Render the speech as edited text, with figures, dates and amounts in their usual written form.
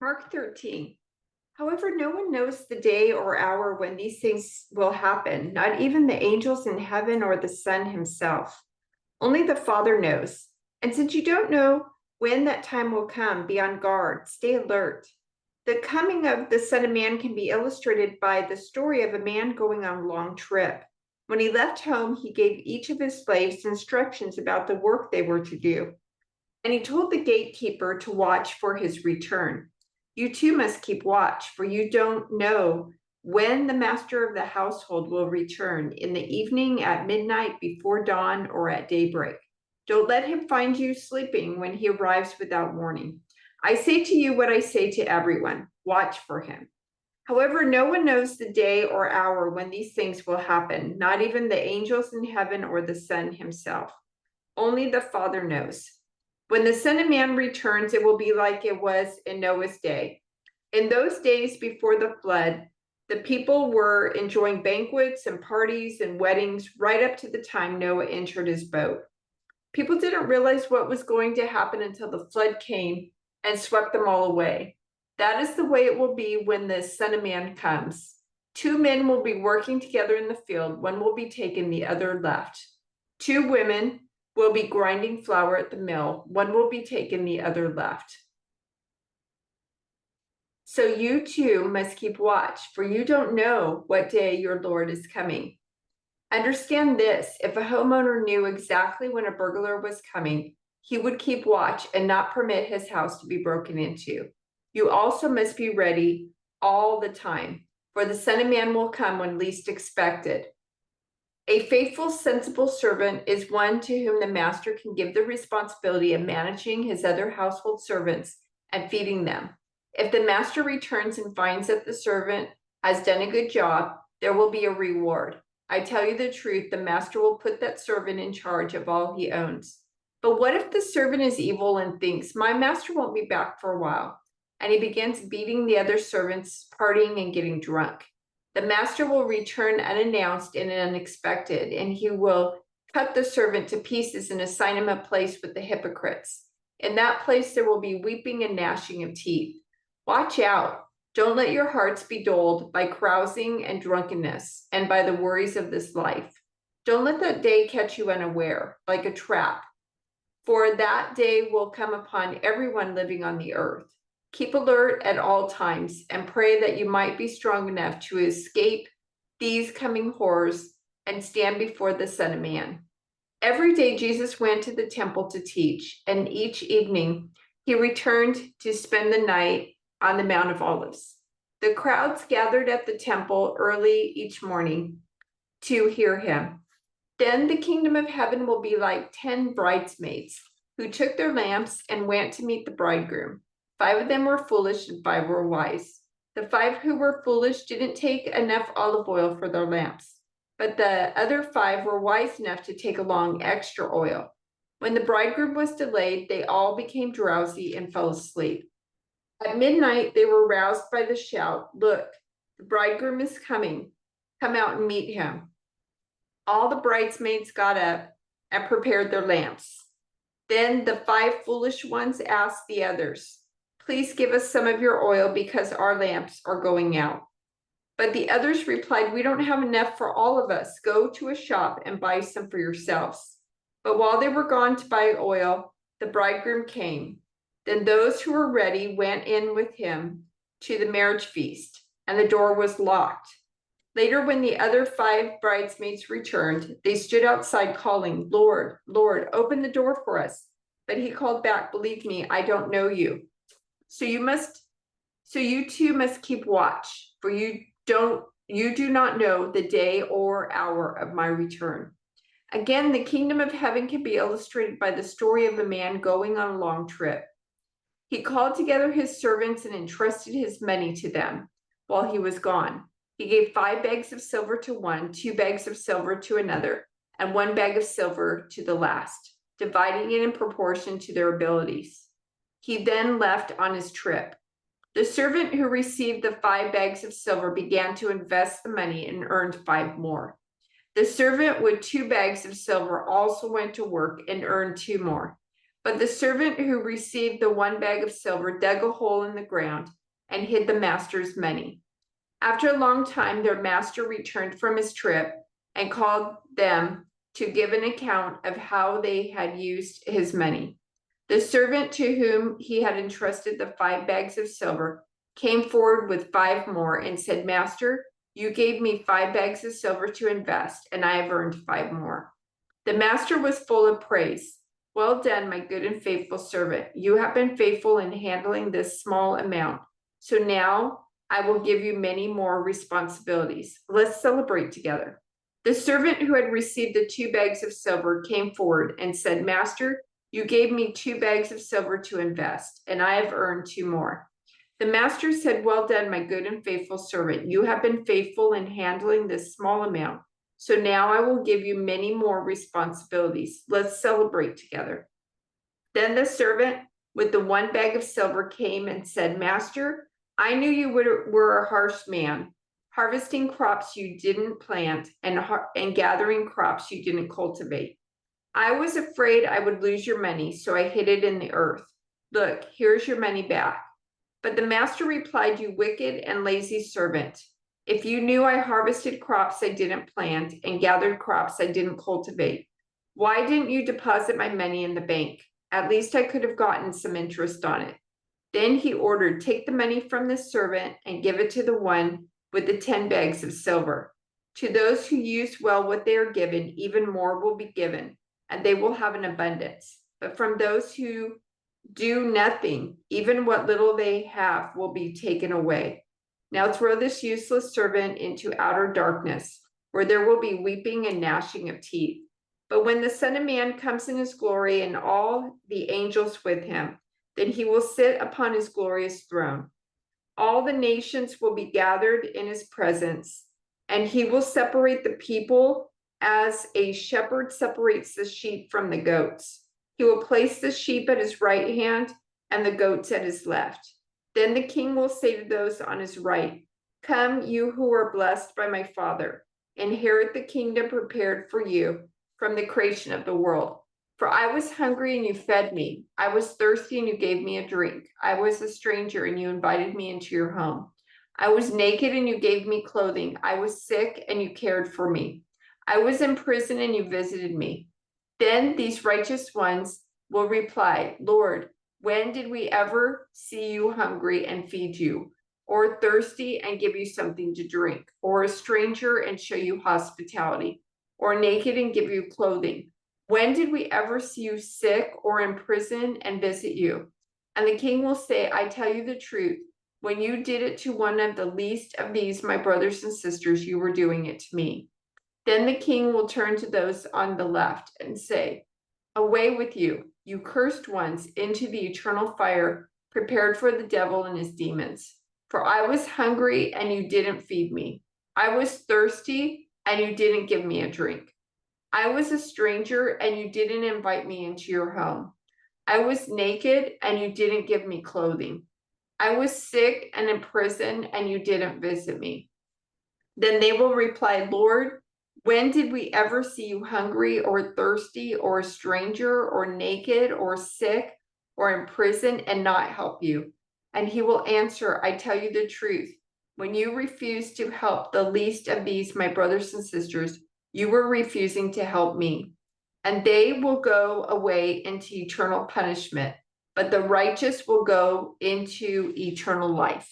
Mark 13. However, no one knows the day or hour when these things will happen, not even the angels in heaven or the Son himself. Only the Father knows. And since you don't know when that time will come, be on guard, stay alert. The coming of the Son of Man can be illustrated by the story of a man going on a long trip. When he left home, he gave each of his slaves instructions about the work they were to do. And he told the gatekeeper to watch for his return. You too must keep watch, for you don't know when the master of the household will return, in the evening, at midnight, before dawn, or at daybreak. Don't let him find you sleeping when he arrives without warning. I say to you what I say to everyone, watch for him. However, no one knows the day or hour when these things will happen, not even the angels in heaven or the Son himself. Only the Father knows. When the Son of Man returns, it will be like it was in Noah's day. In those days before the flood, the people were enjoying banquets and parties and weddings right up to the time Noah entered his boat. People didn't realize what was going to happen until the flood came and swept them all away. That is the way it will be when the Son of Man comes. Two men will be working together in the field, one will be taken, the other left. Two women will be grinding flour at the mill, one will be taken, the other left. So you too must keep watch, for you don't know what day your Lord is coming. Understand this, if a homeowner knew exactly when a burglar was coming, he would keep watch and not permit his house to be broken into. You also must be ready all the time, for the Son of Man will come when least expected. A faithful, sensible servant is one to whom the master can give the responsibility of managing his other household servants and feeding them. If the master returns and finds that the servant has done a good job, there will be a reward. I tell you the truth, the master will put that servant in charge of all he owns. But what if the servant is evil and thinks, my master won't be back for a while? And he begins beating the other servants, partying and getting drunk. The master will return unannounced and unexpected, and he will cut the servant to pieces and assign him a place with the hypocrites. In that place there will be weeping and gnashing of teeth. Watch out. Don't let your hearts be dulled by carousing and drunkenness and by the worries of this life. Don't let that day catch you unaware, like a trap, for that day will come upon everyone living on the earth. Keep alert at all times and pray that you might be strong enough to escape these coming horrors and stand before the Son of Man. Every day Jesus went to the temple to teach, and each evening he returned to spend the night on the Mount of Olives. The crowds gathered at the temple early each morning to hear him. Then the kingdom of heaven will be like 10 bridesmaids who took their lamps and went to meet the bridegroom. 5 of them were foolish and 5 were wise. The 5 who were foolish didn't take enough olive oil for their lamps, but the other 5 were wise enough to take along extra oil. When the bridegroom was delayed, they all became drowsy and fell asleep. At midnight, they were roused by the shout, look, the bridegroom is coming. Come out and meet him. All the bridesmaids got up and prepared their lamps. Then the 5 foolish ones asked the others, please give us some of your oil because our lamps are going out. But the others replied, we don't have enough for all of us. Go to a shop and buy some for yourselves. But while they were gone to buy oil, the bridegroom came. Then those who were ready went in with him to the marriage feast, and the door was locked. Later, when the other 5 bridesmaids returned, they stood outside calling, Lord, Lord, open the door for us. But he called back, believe me, I don't know you. So you too must keep watch, for you do not know the day or hour of my return. Again, the kingdom of heaven can be illustrated by the story of a man going on a long trip. He called together his servants and entrusted his money to them while he was gone. He gave 5 bags of silver to one, 2 bags of silver to another, and 1 bag of silver to the last, dividing it in proportion to their abilities. He then left on his trip. The servant who received the 5 bags of silver began to invest the money and earned 5 more. The servant with 2 bags of silver also went to work and earned 2 more. But the servant who received the 1 bag of silver dug a hole in the ground and hid the master's money. After a long time, their master returned from his trip and called them to give an account of how they had used his money. The servant to whom he had entrusted the 5 bags of silver came forward with 5 more and said, Master, you gave me 5 bags of silver to invest, and I have earned 5 more. The master was full of praise. Well done, my good and faithful servant. You have been faithful in handling this small amount. So now I will give you many more responsibilities. Let's celebrate together. The servant who had received the 2 bags of silver came forward and said, Master, you gave me 2 bags of silver to invest, and I have earned 2 more. The master said, Well done, my good and faithful servant. You have been faithful in handling this small amount. So now I will give you many more responsibilities. Let's celebrate together. Then the servant with the 1 bag of silver came and said, Master, I knew you were a harsh man, harvesting crops you didn't plant and gathering crops you didn't cultivate. I was afraid I would lose your money, so I hid it in the earth. Look, here's your money back. But the master replied, You wicked and lazy servant. If you knew I harvested crops I didn't plant and gathered crops I didn't cultivate, why didn't you deposit my money in the bank? At least I could have gotten some interest on it. Then he ordered, Take the money from the servant and give it to the one with the 10 bags of silver. To those who use well what they are given, even more will be given, and they will have an abundance. But from those who do nothing, even what little they have will be taken away. Now throw this useless servant into outer darkness, where there will be weeping and gnashing of teeth. But when the Son of Man comes in his glory and all the angels with him, then he will sit upon his glorious throne. All the nations will be gathered in his presence, and he will separate the people as a shepherd separates the sheep from the goats. He will place the sheep at his right hand and the goats at his left. Then the king will say to those on his right, Come, you who are blessed by my Father, inherit the kingdom prepared for you from the creation of the world. For I was hungry and you fed me. I was thirsty and you gave me a drink. I was a stranger and you invited me into your home. I was naked and you gave me clothing. I was sick and you cared for me. I was in prison and you visited me. Then these righteous ones will reply, Lord, when did we ever see you hungry and feed you, or thirsty and give you something to drink, or a stranger and show you hospitality, or naked and give you clothing? When did we ever see you sick or in prison and visit you? And the king will say, I tell you the truth, when you did it to one of the least of these, my brothers and sisters, you were doing it to me. Then the king will turn to those on the left and say, Away with you, you cursed ones, into the eternal fire prepared for the devil and his demons. For I was hungry and you didn't feed me. I was thirsty and you didn't give me a drink. I was a stranger and you didn't invite me into your home. I was naked and you didn't give me clothing. I was sick and in prison and you didn't visit me. Then they will reply, Lord, when did we ever see you hungry or thirsty or a stranger or naked or sick or in prison and not help you? And he will answer, I tell you the truth. When you refused to help the least of these, my brothers and sisters, you were refusing to help me. And they will go away into eternal punishment, but the righteous will go into eternal life.